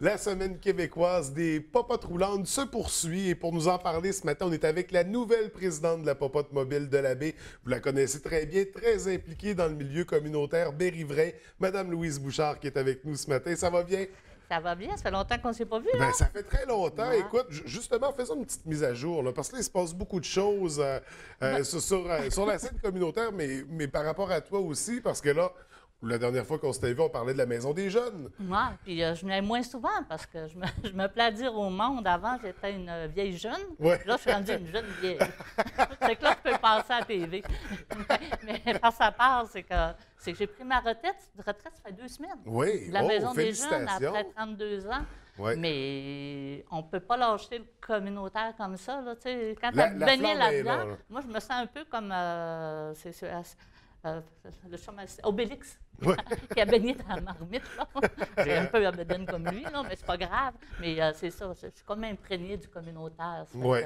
La semaine québécoise des popotes roulantes se poursuit et pour nous en parler ce matin, on est avec la nouvelle présidente de la Popote mobile de la baie. Vous la connaissez très bien, très impliquée dans le milieu communautaire Berry-Vrain, Madame Louise Bouchard qui est avec nous ce matin. Ça va bien? Ça va bien? Ça fait longtemps qu'on ne s'est pas vu, Ben, hein? ça fait très longtemps. Ouais. Écoute, justement, faisons une petite mise à jour, là, parce que là, il se passe beaucoup de choses sur la scène communautaire, mais par rapport à toi aussi, parce que là, la dernière fois qu'on s'était vu, on parlait de la Maison des jeunes. Moi, puis je venais moins souvent parce que je me plais à dire au monde, avant, j'étais une vieille jeune. Ouais. Là, je suis rendue une jeune vieille. C'est que là, je peux passer à la TV. mais par sa part, c'est que j'ai pris ma retraite. Retraite, ça fait 2 semaines. Oui, De la Maison des jeunes, félicitations. après 32 ans. Ouais. Mais on ne peut pas lâcher le communautaire comme ça. Là, tu sais, quand tu La as baigné flamme est là-dedans, là, là. moi, je me sens un peu comme le chum Obélix, Ouais. qui a baigné dans la marmite. Là. J'ai un peu abédène comme lui, là, mais c'est pas grave. Mais c'est ça, je suis comme imprégnée du communautaire. Ça fait Ouais.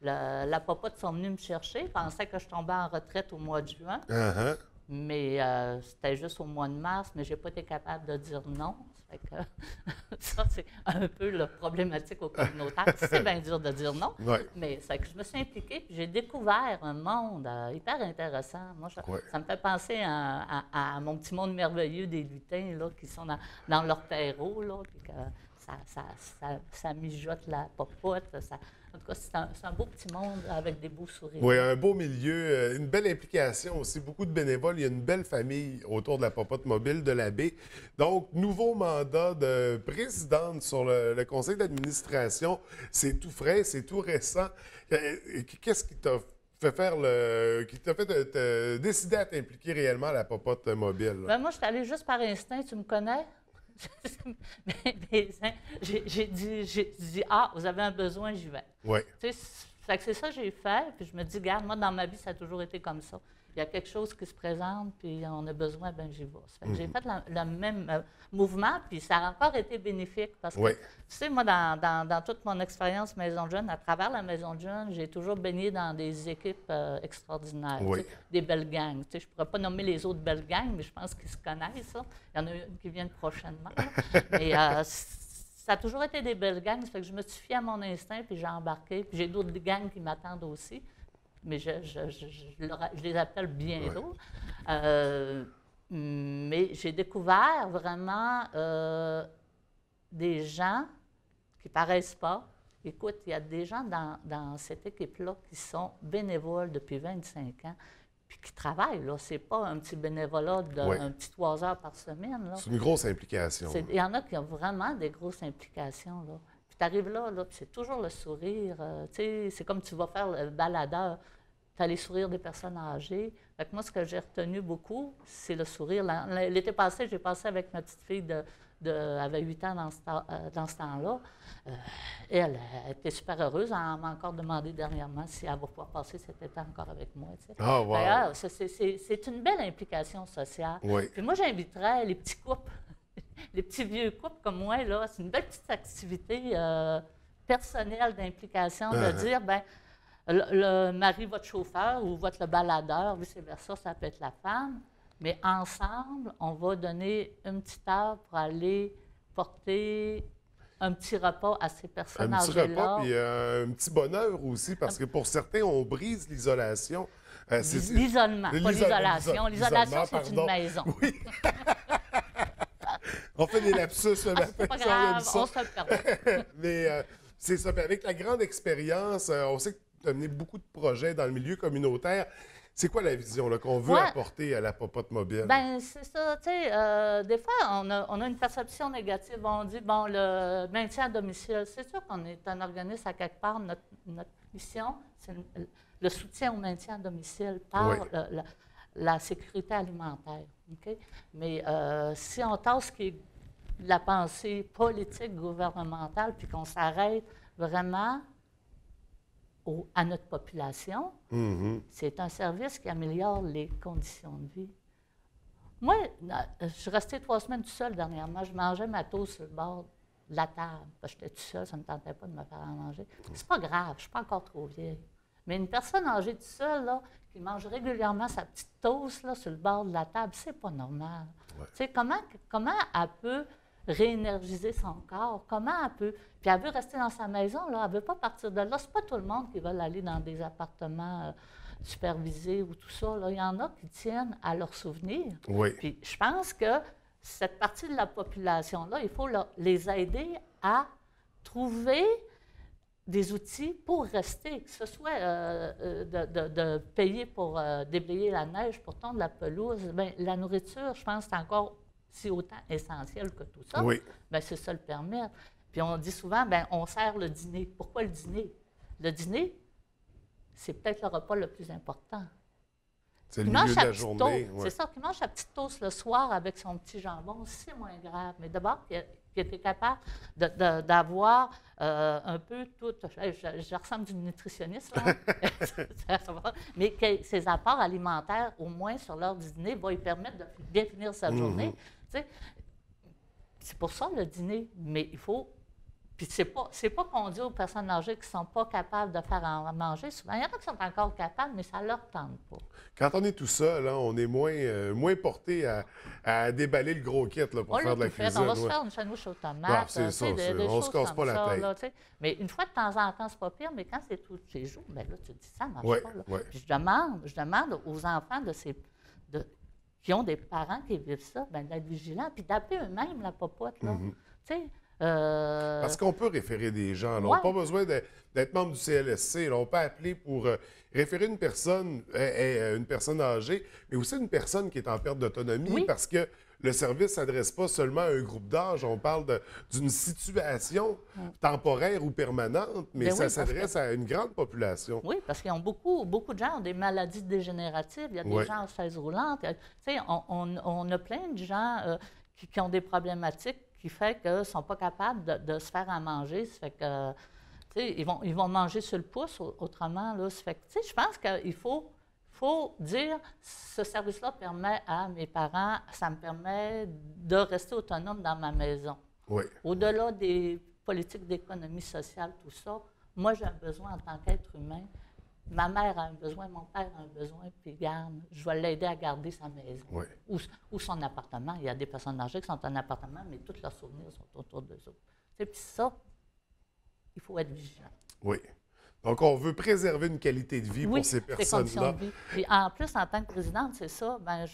que la popote sont venus me chercher, pensaient que je tombais en retraite au mois de juin. Uh-huh. Mais c'était juste au mois de mars, mais j'ai pas été capable de dire non. Ça, fait que, ça c'est un peu la problématique au communautaire. C'est bien dur de dire non. Ouais. Mais c'est que je me suis impliquée, puis j'ai découvert un monde hyper intéressant. Moi, Ouais. ça me fait penser à mon petit monde merveilleux des lutins là, qui sont dans leur terreau, là, puis que ça mijote la popote. En tout cas, c'est un beau petit monde avec des beaux sourires. Oui, un beau milieu, une belle implication aussi, beaucoup de bénévoles. Il y a une belle famille autour de la Popote mobile de la baie. Donc, nouveau mandat de présidente sur le conseil d'administration. C'est tout frais, c'est tout récent. Qu'est-ce qui t'a fait qui t'a fait te décider à t'impliquer réellement à la Popote mobile? Ben, moi, je suis allée juste par instinct, tu me connais? J'ai dit, ah, vous avez un besoin, j'y vais. Oui. Tu sais, fait que c'est ça que j'ai fait, puis je me dis, regarde, moi, dans ma vie, ça a toujours été comme ça. Il y a quelque chose qui se présente, puis on a besoin, ben j'y vais. Ça fait que j'ai fait le même mouvement, puis ça a encore été bénéfique, parce que, Oui. tu sais, moi, dans toute mon expérience Maison de Jeunes, à travers la Maison de Jeunes, j'ai toujours baigné dans des équipes extraordinaires, Oui. tu sais, des belles gangs. Tu sais, je ne pourrais pas nommer les autres belles gangs, mais je pense qu'ils se connaissent, là. Il y en a une qui vient prochainement. Mais ça a toujours été des belles gangs, ça fait que je me suis fiée à mon instinct, puis j'ai embarqué. Puis j'ai d'autres gangs qui m'attendent aussi, mais je les appelle bientôt. Mais j'ai découvert vraiment des gens qui ne paraissent pas. Écoute, il y a des gens dans cette équipe-là qui sont bénévoles depuis 25 ans, puis qui travaillent. Ce n'est pas un petit bénévolat Oui. un petit 3 heures par semaine. Là. C'est une grosse implication. Il y en a qui ont vraiment des grosses implications. Là. Puis tu arrives là, puis c'est toujours le sourire. Tu sais, c'est comme tu vas faire le baladeur. Tu as les sourires des personnes âgées. Fait que moi, ce que j'ai retenu beaucoup, c'est le sourire. L'été passé, j'ai passé avec ma petite fille elle avait 8 ans dans ce temps-là. Elle était super heureuse. Elle m'a encore demandé dernièrement si elle va pouvoir passer cet été encore avec moi. Tu sais. Ah, wow. D'ailleurs, c'est une belle implication sociale. Oui. Puis moi, j'inviterais les petits couples, les petits vieux couples comme moi, là. C'est une belle petite activité personnelle d'implication, de dire, ben le mari, votre chauffeur, ou votre baladeur, vice-versa, ça peut être la femme. Mais ensemble, on va donner une petite heure pour aller porter un petit repas à ces personnes Un petit âgées-là. repas, puis un petit bonheur aussi, parce que pour certains, on brise l'isolation. L'isolement, pas l'isolation. L'isolation, c'est une pardon. maison. Oui. On fait des lapsus ce matin. C'est pas ça, on aime grave, ça. on se le permet. Mais c'est ça. Puis avec la grande expérience, on sait que tu as mené beaucoup de projets dans le milieu communautaire. C'est quoi la vision là, qu'on veut Ouais. apporter à la Popote mobile? Bien, c'est ça. Tu sais, des fois, on a une perception négative. On dit, bon, le maintien à domicile, c'est sûr qu'on est un organisme à quelque part. Notre mission, c'est le soutien au maintien à domicile par Oui. la sécurité alimentaire. OK? Mais si on tasse ce qui est la pensée politique gouvernementale, puis qu'on s'arrête vraiment à notre population, c'est un service qui améliore les conditions de vie. Moi, je suis restée 3 semaines toute seule dernièrement. Je mangeais ma toast sur le bord de la table. Parce que j'étais toute seule, ça ne me tentait pas de me faire à manger. C'est pas grave, je ne suis pas encore trop vieille. Mais une personne âgée toute seule, là, qui mange régulièrement sa petite toast là, sur le bord de la table, c'est pas normal. Ouais. Tu sais, comment elle peut réénergiser son corps. Comment elle peut? Puis elle veut rester dans sa maison, là, elle ne veut pas partir de là. C'est pas tout le monde qui veut aller dans des appartements supervisés ou tout ça. Là. Il y en a qui tiennent à leurs souvenirs. Oui. Puis je pense que cette partie de la population-là, il faut les aider à trouver des outils pour rester, que ce soit de payer pour déblayer la neige, pour tondre la pelouse. Bien, la nourriture, je pense, c'est encore si autant essentiel que tout ça. Oui. Bien, c'est ça le permettre. Puis on dit souvent, bien, on sert le dîner. Pourquoi le dîner? Le dîner, c'est peut-être le repas le plus important. C'est le milieu de la journée. C'est ça, qui mange sa petite toast le soir avec son petit jambon, c'est moins grave. Mais d'abord, qu'il était capable d'avoir un peu tout. Je ressemble d'une nutritionniste, là. Mais que ses apports alimentaires, au moins sur l'heure du dîner, vont lui permettre de bien finir sa journée. Tu sais, c'est pour ça le dîner, mais il faut. Puis c'est pas qu'on dit aux personnes âgées qui ne sont pas capables de faire à manger. Souvent, il y en a qui sont encore capables, mais ça ne leur tente pas. Quand on est tout seul, hein, on est moins porté à déballer le gros kit là, pour faire de la cuisine. On va se faire une sandwich aux tomates. Non, c'est ça. On ne se casse pas la tête. Là, mais une fois de temps en temps, c'est pas pire, mais quand c'est tous les jours, bien là, tu te dis, ça ne marche pas. Là. Ouais. Puis je demande aux enfants qui ont des parents qui vivent ça, bien, d'être vigilants, puis d'appeler eux-mêmes la popote. Là. Tu sais, parce qu'on peut référer des gens. On n'a pas besoin d'être membre du CLSC. Là, on peut appeler pour référer une personne âgée, mais aussi une personne qui est en perte d'autonomie, parce que le service ne s'adresse pas seulement à un groupe d'âge. On parle d'une situation temporaire ou permanente, mais ça s'adresse à une grande population. Oui, parce qu'ils ont beaucoup de gens ont des maladies dégénératives. Il y a des gens en chaise roulante. Tu sais, on a plein de gens qui ont des problématiques qui fait qu'ils ne sont pas capables de se faire à manger. Ça fait que, tu sais, ils vont manger sur le pouce, autrement. Là, ça fait que, tu sais, je pense qu'il faut dire, ce service-là permet à mes parents, ça me permet de rester autonome dans ma maison. Oui. Au-delà des politiques d'économie sociale, tout ça, moi, j'ai un besoin en tant qu'être humain. Ma mère a un besoin, mon père a un besoin, puis garde, je vais l'aider à garder sa maison ou son appartement. Il y a des personnes âgées qui sont en appartement, mais tous leurs souvenirs sont autour d'eux autres. Puis ça, il faut être vigilant. Oui. Donc, on veut préserver une qualité de vie pour ces personnes-là. Puis en plus, en tant que présidente, c'est ça, bien,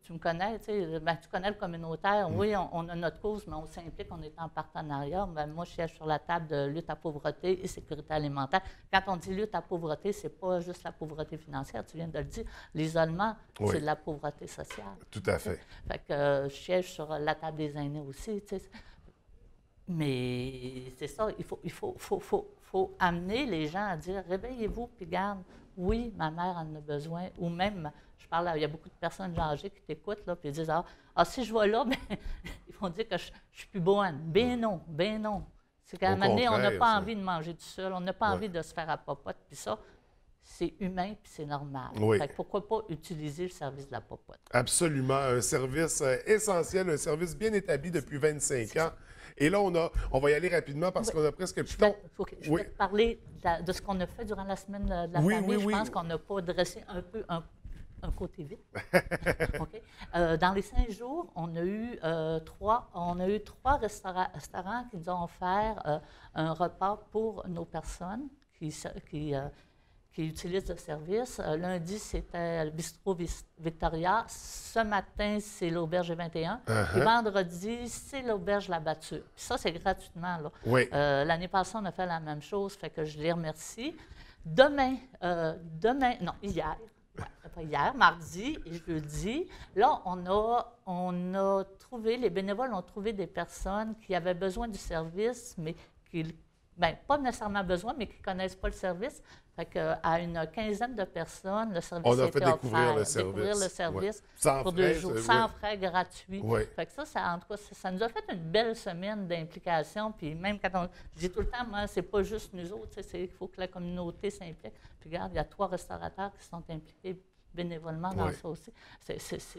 tu me connais, tu sais, bien, tu connais le communautaire. Oui, on a notre cause, mais on s'implique, on est en partenariat. Bien, moi, je siège sur la table de lutte à pauvreté et sécurité alimentaire. Quand on dit lutte à pauvreté, c'est pas juste la pauvreté financière, tu viens de le dire. L'isolement, c'est de la pauvreté sociale. Tout à fait. Fait que je siège sur la table des aînés aussi, tu sais. Mais c'est ça, il faut amener les gens à dire, réveillez-vous, puis garde, oui, ma mère en a besoin, ou même, il y a beaucoup de personnes âgées qui t'écoutent, là, puis ils disent, si je vais là, bien, ils vont dire que je suis plus bonne. Ben non. C'est qu'à un moment donné, on n'a pas envie de manger tout seul, on n'a pas envie de se faire à popote, puis ça, c'est humain, puis c'est normal. Oui. Fait que pourquoi pas utiliser le service de la popote? Absolument, un service essentiel, un service bien établi depuis 25 ans. Et là, on va y aller rapidement parce qu'on a presque plus de temps. Je vais te parler de ce qu'on a fait durant la semaine de la famille. Je pense qu'on n'a pas dressé un peu un côté vite. Okay. Dans les 5 jours, on a eu trois restaurants qui nous ont offert un repas pour nos personnes qui utilisent le service. Lundi, c'était le Bistrot Victoria. Ce matin, c'est l'Auberge 21. Et vendredi, c'est l'Auberge La Battue. Puis ça, c'est gratuitement. Là. Oui. L'année passée, on a fait la même chose, fait que je les remercie. Hier, mardi et jeudi, là, on a trouvé, les bénévoles ont trouvé des personnes qui avaient besoin du service, mais qui, pas nécessairement besoin, mais qui ne connaissent pas le service. Fait qu'à une quinzaine de personnes, le service a été découvrir le service pour 2 jours, frais, sans frais, gratuits. Oui. Fait que ça, en tout cas, ça nous a fait une belle semaine d'implication. Puis même quand je dis tout le temps, moi, c'est pas juste nous autres, il faut que la communauté s'implique. Puis regarde, il y a 3 restaurateurs qui sont impliqués bénévolement dans ça aussi.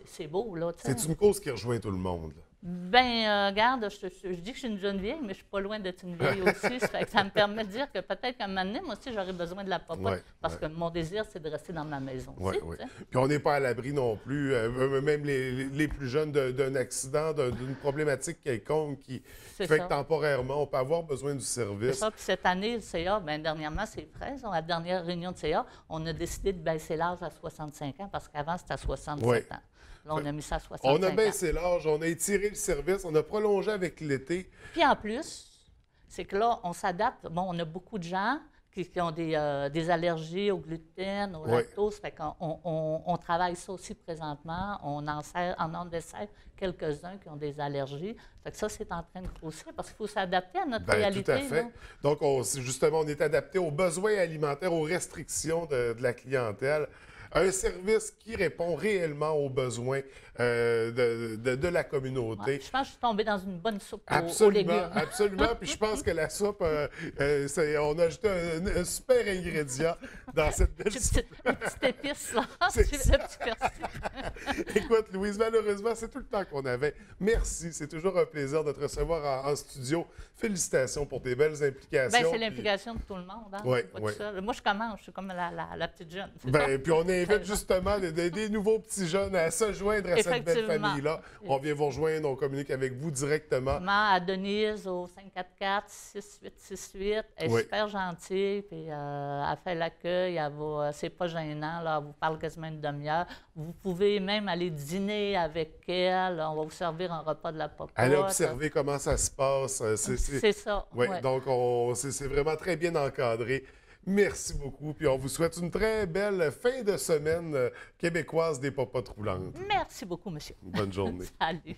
C'est beau, là. C'est une cause qui rejoint tout le monde. Regarde, je dis que je suis une jeune vieille, mais je suis pas loin d'être une vieille aussi. Ça me permet de dire que peut-être qu'à un moment donné, moi aussi, j'aurais besoin de la popote. Ouais, Parce ouais. que mon désir, c'est de rester dans ma maison Oui, aussi. oui. Tu sais. Puis on n'est pas à l'abri non plus, même les plus jeunes, d'un accident, d'une problématique quelconque qui C'est fait ça. que temporairement, on peut avoir besoin du C'est service. ça. Puis cette année, le CA, dernièrement, c'est frais. À la dernière réunion de CA, on a décidé de baisser l'âge à 65 ans parce qu'avant, c'était à 67 Oui. ans. Là, on a mis ça à 65 On a ans. baissé l'âge, on a étiré le service, on a prolongé avec l'été. Puis en plus, c'est que là, on s'adapte. Bon, on a beaucoup de gens qui ont des allergies au gluten, au Oui. lactose. Fait qu'on on travaille ça aussi présentement. On en dessert quelques-uns qui ont des allergies. Fait que ça, c'est en train de grossir parce qu'il faut s'adapter à notre réalité. Tout à fait. Là. Donc, justement, on est adapté aux besoins alimentaires, aux restrictions de la clientèle. Un service qui répond réellement aux besoins de la communauté. Ouais, je pense que je suis tombée dans une bonne soupe aux Absolument, légumes. absolument. Puis je pense que la soupe, on a ajouté un super ingrédient dans cette belle soupe. Une petite épice, là. C'est Le ça. petit persil. Écoute, Louise, malheureusement, c'est tout le temps qu'on avait. Merci, c'est toujours un plaisir de te recevoir en studio. Félicitations pour tes belles implications. C'est puis- l'implication de tout le monde. Hein? Ouais, C'est pas ouais. tout seul. Moi, je commence. Je suis comme la petite jeune. c'est ça? Puis on invite justement des nouveaux petits jeunes à se joindre à cette belle Effectivement. famille-là. On vient vous rejoindre, on communique avec vous directement. Maman, à Denise au 544-6868. Elle est Oui. super gentille, puis elle fait l'accueil, c'est pas gênant, là, elle vous parle quasiment une demi-heure. Vous pouvez même aller dîner avec elle, on va vous servir un repas de la popote. Allez observer comment ça se passe. C'est ça. Oui, ouais. donc c'est vraiment très bien encadré. Merci beaucoup. Puis on vous souhaite une très belle fin de semaine québécoise des popotes roulantes. Merci beaucoup, monsieur. Bonne journée. Salut.